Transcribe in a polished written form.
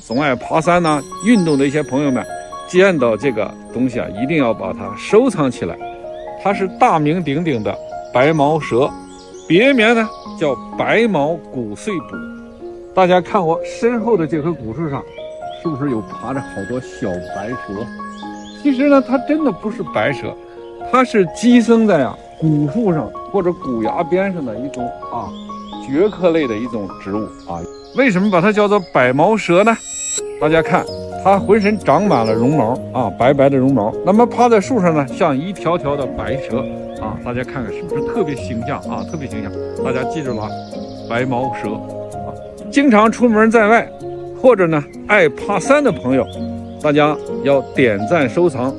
总爱爬山呐、运动的一些朋友们，见到这个东西啊，一定要把它收藏起来。它是大名鼎鼎的白毛蛇，别名呢叫白毛骨碎补。大家看我身后的这棵古树上，是不是有爬着好多小白蛇？其实呢，它真的不是白蛇，它是寄生在古树上或者古崖边上的一种蕨科类的一种植物啊。为什么把它叫做白毛蛇呢？大家看，它浑身长满了绒毛白白的绒毛。那么趴在树上呢，像一条条的白蛇大家看看是不是特别形象特别形象。大家记住了，白毛蛇经常出门在外，或者呢爱爬山的朋友，大家要点赞收藏。